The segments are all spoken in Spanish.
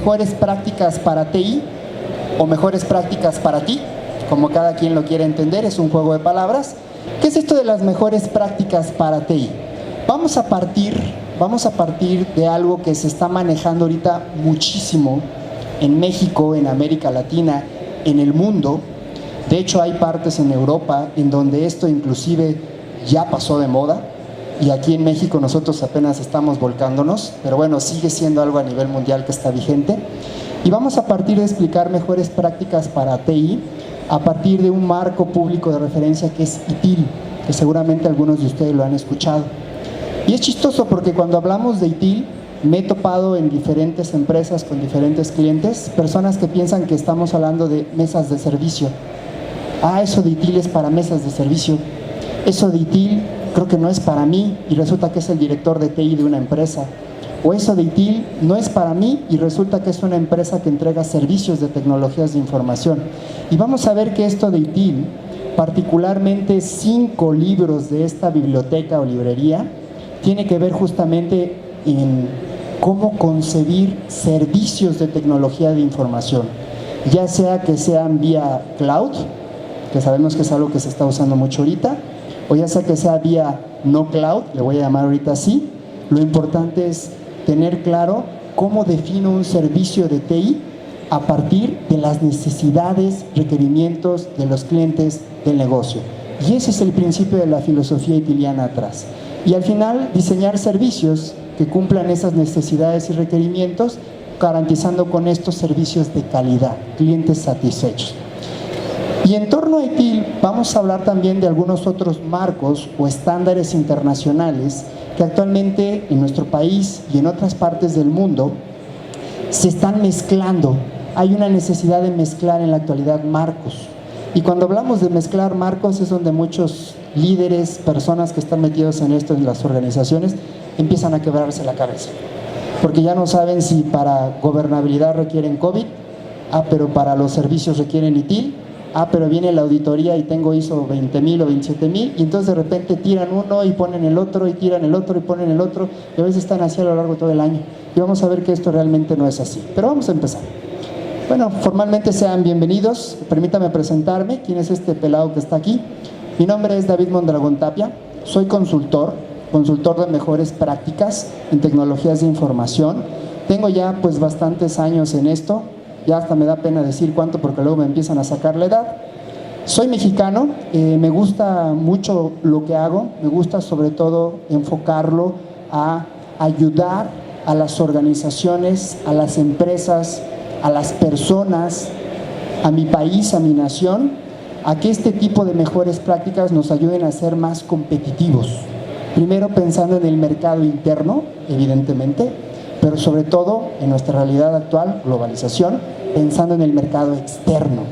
mejores prácticas para TI o mejores prácticas para ti, como cada quien lo quiere entender, es un juego de palabras. ¿Qué es esto de las mejores prácticas para TI? Vamos a partir de algo que se está manejando ahorita muchísimo en México, en América Latina, en el mundo. De hecho, hay partes en Europa en donde esto inclusive ya pasó de moda, y aquí en México nosotros apenas estamos volcándonos, pero bueno, sigue siendo algo a nivel mundial que está vigente. Y vamos a partir de explicar mejores prácticas para TI a partir de un marco público de referencia que es ITIL, que seguramente algunos de ustedes lo han escuchado. Y es chistoso porque cuando hablamos de ITIL, me he topado en diferentes empresas con diferentes clientes, personas que piensan que estamos hablando de mesas de servicio. Ah, eso de ITIL es para mesas de servicio. Eso de ITIL creo que no es para mí y resulta que es el director de TI de una empresa. O eso de ITIL no es para mí y resulta que es una empresa que entrega servicios de tecnologías de información. Y vamos a ver que esto de ITIL, particularmente 5 libros de esta biblioteca o librería, tiene que ver justamente en cómo concebir servicios de tecnología de información, ya sea que sean vía cloud, que sabemos que es algo que se está usando mucho ahorita, o ya sea que sea vía no cloud, le voy a llamar ahorita así. Lo importante es tener claro cómo defino un servicio de TI a partir de las necesidades, requerimientos de los clientes del negocio. Y ese es el principio de la filosofía itiliana atrás. Y al final, diseñar servicios que cumplan esas necesidades y requerimientos, garantizando con estos servicios de calidad, clientes satisfechos. Y en torno a ITIL vamos a hablar también de algunos otros marcos o estándares internacionales que actualmente en nuestro país y en otras partes del mundo se están mezclando. Hay una necesidad de mezclar en la actualidad marcos. Y cuando hablamos de mezclar marcos es donde muchos líderes, personas que están metidos en esto en las organizaciones, empiezan a quebrarse la cabeza. Porque ya no saben si para gobernabilidad requieren COVID, pero para los servicios requieren ITIL, pero viene la auditoría y tengo ISO 20.000 o 27.000 y entonces de repente tiran uno y ponen el otro y tiran el otro y ponen el otro y a veces están así a lo largo de todo el año. Y vamos a ver que esto realmente no es así. Pero vamos a empezar. Bueno, formalmente sean bienvenidos. Permítame presentarme. ¿Quién es este pelado que está aquí? Mi nombre es David Mondragón Tapia. Soy consultor de mejores prácticas en tecnologías de información. Tengo ya pues bastantes años en esto. Ya hasta me da pena decir cuánto porque luego me empiezan a sacar la edad. Soy mexicano, me gusta mucho lo que hago, me gusta sobre todo enfocarlo a ayudar a las organizaciones, a las empresas, a las personas, a mi país, a mi nación, a que este tipo de mejores prácticas nos ayuden a ser más competitivos. Primero pensando en el mercado interno, evidentemente, pero sobre todo en nuestra realidad actual, globalización, pensando en el mercado externo.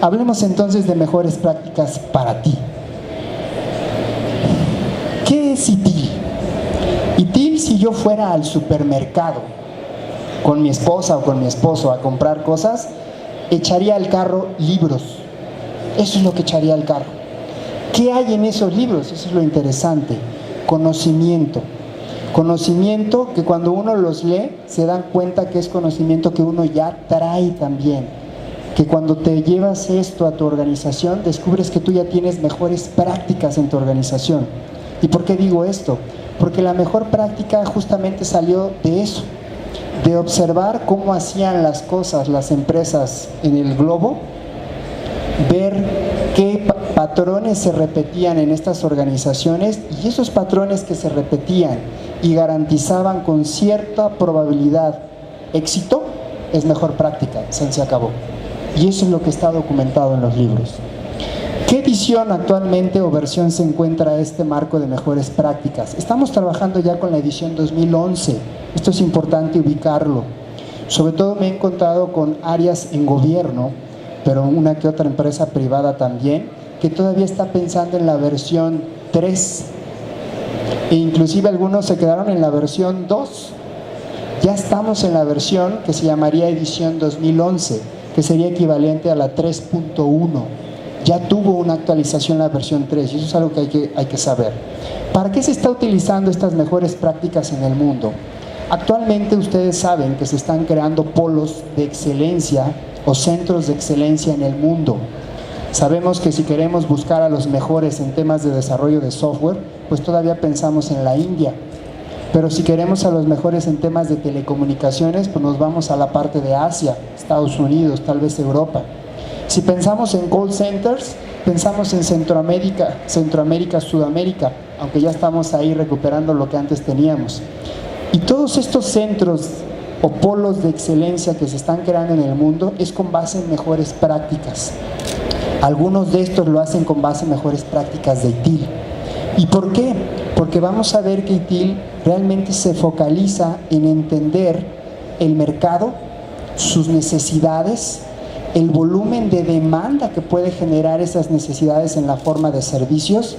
Hablemos entonces de mejores prácticas para ti. ¿Qué es ITIL? ITIL, si yo fuera al supermercado con mi esposa o con mi esposo a comprar cosas, echaría al carro libros. Eso es lo que echaría al carro. ¿Qué hay en esos libros? Eso es lo interesante. Conocimiento. Conocimiento que cuando uno los lee se dan cuenta que es conocimiento que uno ya trae también, que cuando te llevas esto a tu organización descubres que tú ya tienes mejores prácticas en tu organización. ¿Y por qué digo esto? Porque la mejor práctica justamente salió de eso, de observar cómo hacían las cosas las empresas en el globo, ver qué patrones se repetían en estas organizaciones y esos patrones que se repetían y garantizaban con cierta probabilidad éxito, es mejor práctica, se acabó. Y eso es lo que está documentado en los libros. ¿Qué edición actualmente o versión se encuentra este marco de mejores prácticas? Estamos trabajando ya con la edición 2011. Esto es importante ubicarlo. Sobre todo me he encontrado con áreas en gobierno, pero una que otra empresa privada también, que todavía está pensando en la versión 3. E inclusive algunos se quedaron en la versión 2. Ya estamos en la versión que se llamaría edición 2011, que sería equivalente a la 3.1. Ya tuvo una actualización la versión 3 y eso es algo que hay que saber. ¿Para qué se está utilizando estas mejores prácticas en el mundo? Actualmente ustedes saben que se están creando polos de excelencia o centros de excelencia en el mundo. Sabemos que si queremos buscar a los mejores en temas de desarrollo de software, pues todavía pensamos en la India. Pero si queremos a los mejores en temas de telecomunicaciones, pues nos vamos a la parte de Asia, Estados Unidos, tal vez Europa. Si pensamos en call centers, pensamos en Centroamérica, Sudamérica, aunque ya estamos ahí recuperando lo que antes teníamos. Y todos estos centros o polos de excelencia que se están creando en el mundo es con base en mejores prácticas. Algunos de estos lo hacen con base en mejores prácticas de ITIL. ¿Y por qué? Porque vamos a ver que ITIL realmente se focaliza en entender el mercado, sus necesidades, el volumen de demanda que puede generar esas necesidades en la forma de servicios,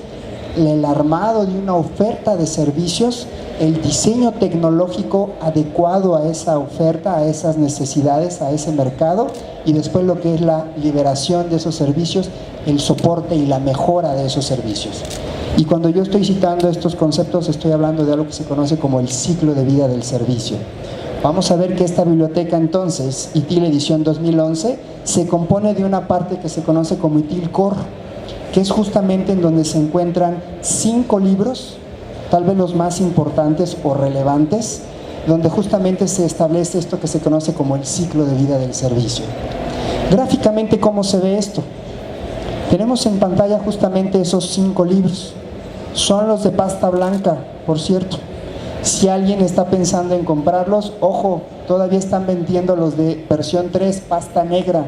el armado de una oferta de servicios, el diseño tecnológico adecuado a esa oferta, a esas necesidades, a ese mercado, y después lo que es la liberación de esos servicios, el soporte y la mejora de esos servicios. Y cuando yo estoy citando estos conceptos, estoy hablando de algo que se conoce como el ciclo de vida del servicio. Vamos a ver que esta biblioteca entonces, ITIL edición 2011, se compone de una parte que se conoce como ITIL Core, que es justamente en donde se encuentran 5 libros, tal vez los más importantes o relevantes, donde justamente se establece esto que se conoce como el ciclo de vida del servicio. Gráficamente, ¿cómo se ve esto? Tenemos en pantalla justamente esos 5 libros. Son los de pasta blanca, por cierto. Si alguien está pensando en comprarlos, ojo, todavía están vendiendo los de versión 3, pasta negra.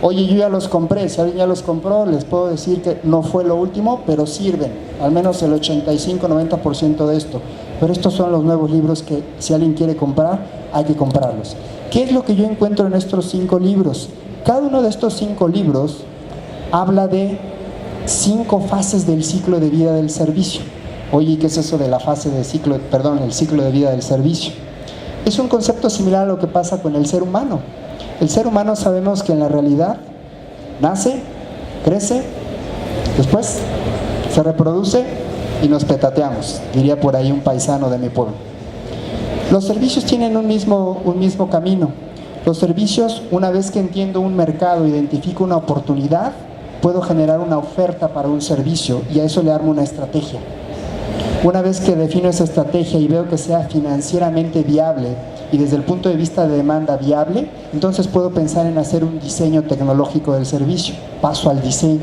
Oye, yo ya los compré, si alguien ya los compró, les puedo decir que no fue lo último, pero sirven, al menos el 85-90% de esto. Pero estos son los nuevos libros que si alguien quiere comprar, hay que comprarlos. ¿Qué es lo que yo encuentro en estos 5 libros? Cada uno de estos 5 libros habla de 5 fases del ciclo de vida del servicio. Oye, ¿qué es eso de la fase de ciclo, el ciclo de vida del servicio? Es un concepto similar a lo que pasa con el ser humano. El ser humano sabemos que en la realidad nace, crece, después se reproduce y nos petateamos, diría por ahí un paisano de mi pueblo. Los servicios tienen un mismo camino. Los servicios, una vez que entiendo un mercado, identifico una oportunidad, puedo generar una oferta para un servicio y a eso le armo una estrategia. Una vez que defino esa estrategia y veo que sea financieramente viable y desde el punto de vista de demanda viable, entonces puedo pensar en hacer un diseño tecnológico del servicio. Paso al diseño.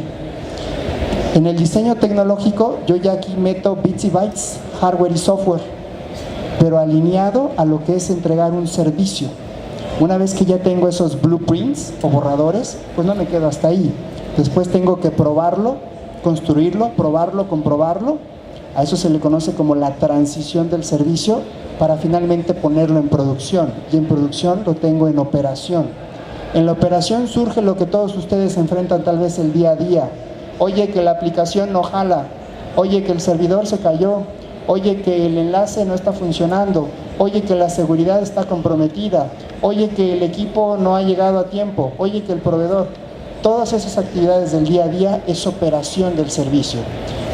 En el diseño tecnológico yo ya aquí meto bits y bytes, hardware y software, pero alineado a lo que es entregar un servicio. Una vez que ya tengo esos blueprints o borradores, pues no me quedo hasta ahí. Después tengo que probarlo, construirlo, probarlo, comprobarlo. A eso se le conoce como la transición del servicio para finalmente ponerlo en producción. Y en producción lo tengo en operación. En la operación surge lo que todos ustedes enfrentan tal vez el día a día. Oye, que la aplicación no jala. Oye, que el servidor se cayó. Oye, que el enlace no está funcionando. Oye, que la seguridad está comprometida. Oye, que el equipo no ha llegado a tiempo. Oye, que el proveedor. Todas esas actividades del día a día es operación del servicio.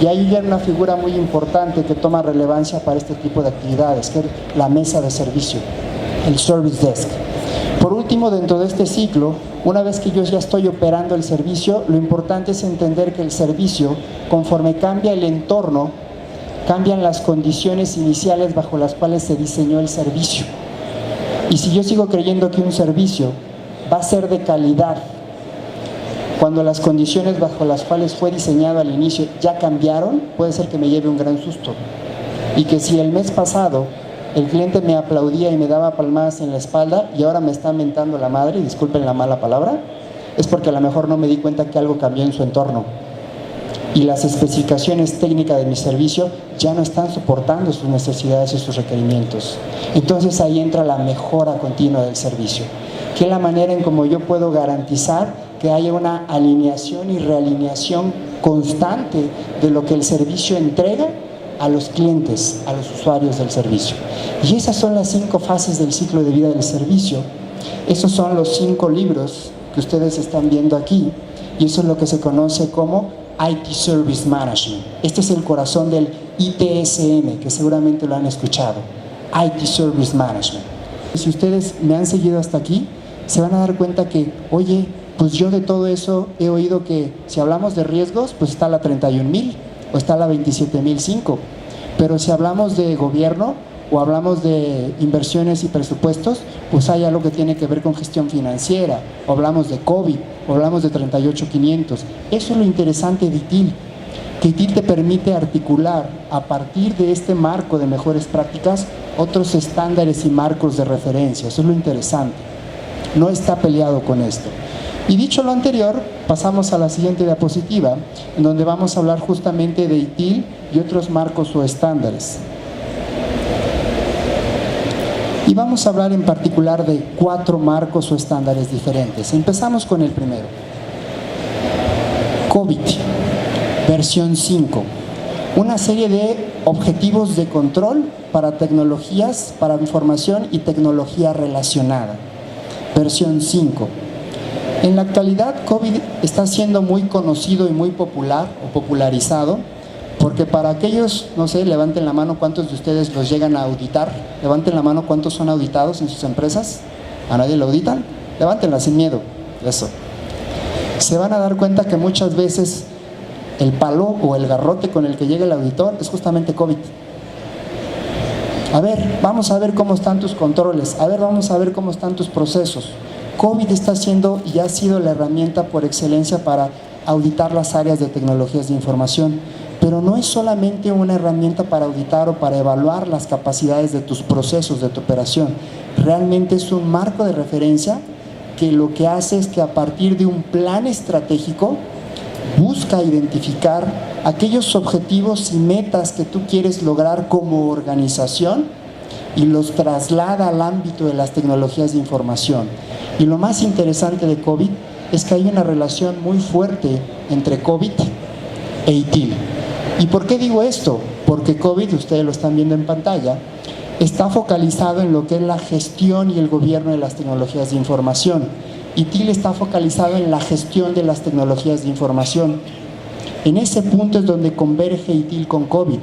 Y ahí viene una figura muy importante que toma relevancia para este tipo de actividades, que es la mesa de servicio, el Service Desk. Por último, dentro de este ciclo, una vez que yo ya estoy operando el servicio, lo importante es entender que el servicio, conforme cambia el entorno, cambian las condiciones iniciales bajo las cuales se diseñó el servicio. Y si yo sigo creyendo que un servicio va a ser de calidad, cuando las condiciones bajo las cuales fue diseñado al inicio ya cambiaron, puede ser que me lleve un gran susto. Y que si el mes pasado el cliente me aplaudía y me daba palmadas en la espalda y ahora me está mentando la madre, y disculpen la mala palabra, es porque a lo mejor no me di cuenta que algo cambió en su entorno. Y las especificaciones técnicas de mi servicio ya no están soportando sus necesidades y sus requerimientos. Entonces ahí entra la mejora continua del servicio, que es la manera en cómo yo puedo garantizar que haya una alineación y realineación constante de lo que el servicio entrega a los clientes, a los usuarios del servicio. Y esas son las 5 fases del ciclo de vida del servicio. Esos son los 5 libros que ustedes están viendo aquí, y eso es lo que se conoce como IT Service Management. Este es el corazón del ITSM, que seguramente lo han escuchado. IT Service Management. Si ustedes me han seguido hasta aquí, se van a dar cuenta que, oye, pues yo de todo eso he oído que si hablamos de riesgos, pues está la 31,000 o está la 27,005. Pero si hablamos de gobierno o hablamos de inversiones y presupuestos, pues hay algo que tiene que ver con gestión financiera, o hablamos de COVID, o hablamos de 38,500. Eso es lo interesante de ITIL, que ITIL te permite articular a partir de este marco de mejores prácticas otros estándares y marcos de referencia. Eso es lo interesante. No está peleado con esto. Y dicho lo anterior, pasamos a la siguiente diapositiva, en donde vamos a hablar justamente de ITIL y otros marcos o estándares. Y vamos a hablar en particular de 4 marcos o estándares diferentes. Empezamos con el primero. COVID, versión 5. Una serie de objetivos de control para tecnologías, para información y tecnología relacionada. Versión 5. En la actualidad, COVID está siendo muy conocido y muy popular o popularizado, porque para aquellos, no sé, levanten la mano cuántos de ustedes los llegan a auditar. Levanten la mano cuántos son auditados en sus empresas. ¿A nadie lo auditan? Levántenla sin miedo. Eso. Se van a dar cuenta que muchas veces el palo o el garrote con el que llega el auditor es justamente COVID. A ver, vamos a ver cómo están tus controles. A ver, vamos a ver cómo están tus procesos. COVID está siendo y ha sido la herramienta por excelencia para auditar las áreas de tecnologías de información. Pero no es solamente una herramienta para auditar o para evaluar las capacidades de tus procesos, de tu operación. Realmente es un marco de referencia que lo que hace es que a partir de un plan estratégico busca identificar aquellos objetivos y metas que tú quieres lograr como organización y los traslada al ámbito de las tecnologías de información. Y lo más interesante de COVID es que hay una relación muy fuerte entre COVID e ITIL. ¿Y por qué digo esto? Porque COVID, ustedes lo están viendo en pantalla, está focalizado en lo que es la gestión y el gobierno de las tecnologías de información. ITIL está focalizado en la gestión de las tecnologías de información. En ese punto es donde converge ITIL con COVID.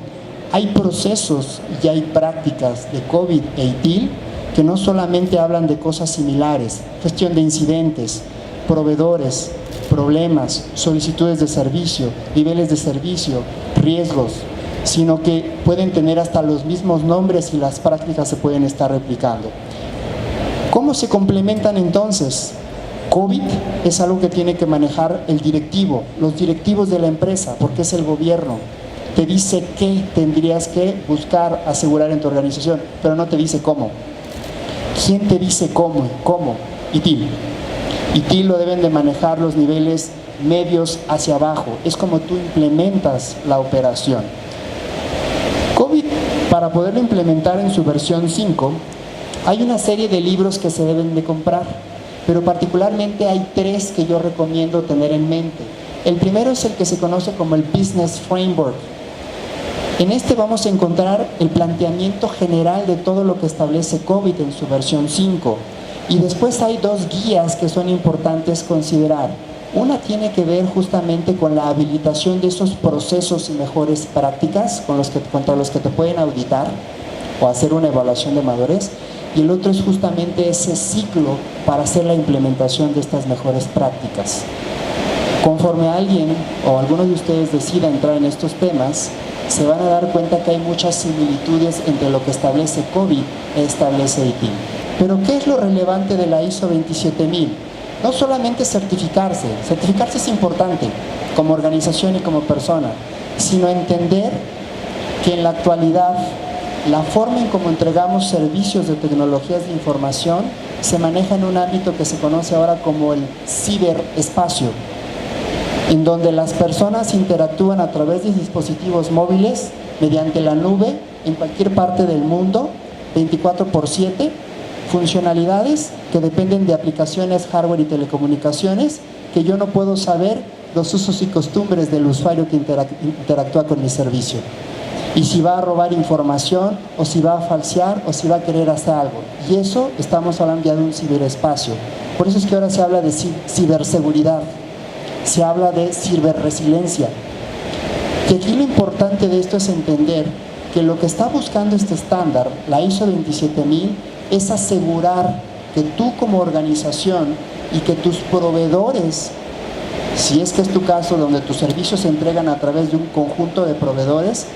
Hay procesos y hay prácticas de COVID e ITIL que no solamente hablan de cosas similares, gestión de incidentes, proveedores, problemas, solicitudes de servicio, niveles de servicio, riesgos, sino que pueden tener hasta los mismos nombres y las prácticas se pueden estar replicando. ¿Cómo se complementan entonces? COVID es algo que tiene que manejar el directivo, los directivos de la empresa, porque es el gobierno. Te dice qué tendrías que buscar asegurar en tu organización, pero no te dice cómo. ¿Quién te dice cómo? ¿Cómo? ITIL. ITIL lo deben de manejar los niveles medios hacia abajo. Es como tú implementas la operación. COVID, para poderlo implementar en su versión 5, hay una serie de libros que se deben de comprar, pero particularmente hay 3 que yo recomiendo tener en mente. El primero es el que se conoce como el Business Framework. En este vamos a encontrar el planteamiento general de todo lo que establece COVID en su versión 5. Y después hay 2 guías que son importantes considerar. Una tiene que ver justamente con la habilitación de esos procesos y mejores prácticas contra los que te pueden auditar o hacer una evaluación de madurez. Y el otro es justamente ese ciclo para hacer la implementación de estas mejores prácticas. Conforme alguien o alguno de ustedes decida entrar en estos temas, se van a dar cuenta que hay muchas similitudes entre lo que establece COVID e establece ITIL. Pero ¿qué es lo relevante de la ISO 27000? No solamente certificarse es importante como organización y como persona, sino entender que en la actualidad la forma en cómo entregamos servicios de tecnologías de información se maneja en un ámbito que se conoce ahora como el ciberespacio, en donde las personas interactúan a través de dispositivos móviles mediante la nube en cualquier parte del mundo, 24/7, funcionalidades que dependen de aplicaciones, hardware y telecomunicaciones, que yo no puedo saber los usos y costumbres del usuario que interactúa con mi servicio. Y si va a robar información, o si va a falsear, o si va a querer hacer algo. Y eso estamos hablando ya de un ciberespacio. Por eso es que ahora se habla de ciberseguridad, se habla de ciberresiliencia. Y aquí lo importante de esto es entender que lo que está buscando este estándar, la ISO 27000, es asegurar que tú como organización y que tus proveedores, si es que es tu caso donde tus servicios se entregan a través de un conjunto de proveedores,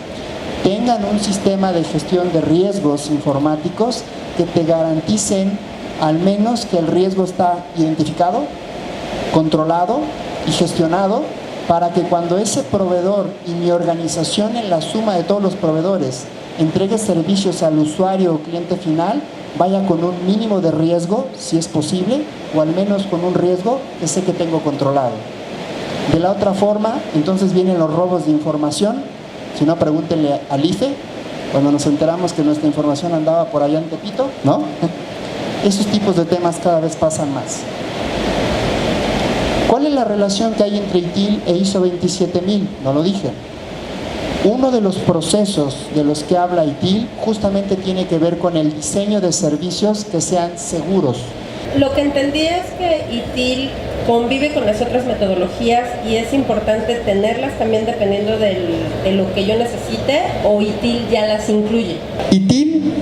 tengan un sistema de gestión de riesgos informáticos que te garanticen al menos que el riesgo está identificado, controlado y gestionado, para que cuando ese proveedor y mi organización en la suma de todos los proveedores entregue servicios al usuario o cliente final, vaya con un mínimo de riesgo, si es posible, o al menos con un riesgo que sé que tengo controlado. De la otra forma, entonces vienen los robos de información. Si no, pregúntenle al IFE, cuando nos enteramos que nuestra información andaba por allá en Tepito, ¿no? Esos tipos de temas cada vez pasan más. ¿Cuál es la relación que hay entre ITIL e ISO 27000? No lo dije. Uno de los procesos de los que habla ITIL justamente tiene que ver con el diseño de servicios que sean seguros. Lo que entendí es que ITIL convive con las otras metodologías y es importante tenerlas también dependiendo de lo que yo necesite, o ITIL ya las incluye. ITIL,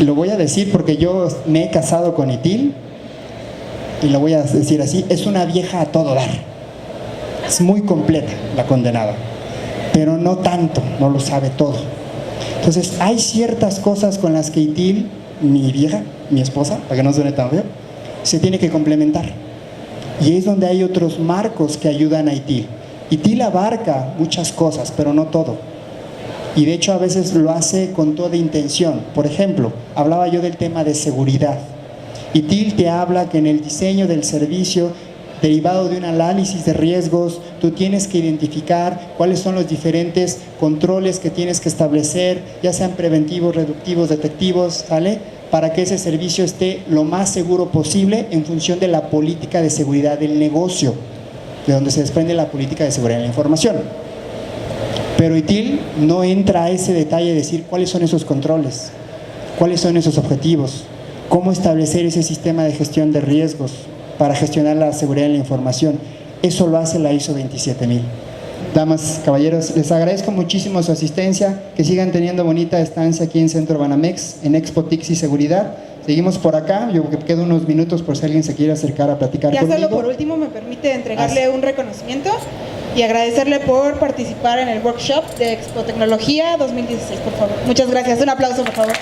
lo voy a decir porque yo me he casado con ITIL, y lo voy a decir así, es una vieja a todo dar. Es muy completa la condenada, pero no tanto, no lo sabe todo. Entonces hay ciertas cosas con las que ITIL, mi vieja, mi esposa, para que no suene tan feo, se tiene que complementar. Y es donde hay otros marcos que ayudan a ITIL. ITIL abarca muchas cosas, pero no todo. Y de hecho a veces lo hace con toda intención. Por ejemplo, hablaba yo del tema de seguridad. ITIL te habla que en el diseño del servicio, derivado de un análisis de riesgos, tú tienes que identificar cuáles son los diferentes controles que tienes que establecer, ya sean preventivos, reductivos, detectivos, ¿sale? Para que ese servicio esté lo más seguro posible en función de la política de seguridad del negocio, de donde se desprende la política de seguridad de la información. Pero ITIL no entra a ese detalle de decir cuáles son esos controles, cuáles son esos objetivos, cómo establecer ese sistema de gestión de riesgos para gestionar la seguridad de la información. Eso lo hace la ISO 27000. Damas, caballeros, les agradezco muchísimo su asistencia, que sigan teniendo bonita estancia aquí en Centro Banamex, en Expo TICS y Seguridad. Seguimos por acá, yo que quedo unos minutos por si alguien se quiere acercar a platicar conmigo. Ya solo por último me permite entregarle un reconocimiento y agradecerle por participar en el workshop de Expo Tecnología 2016, por favor. Muchas gracias, un aplauso por favor.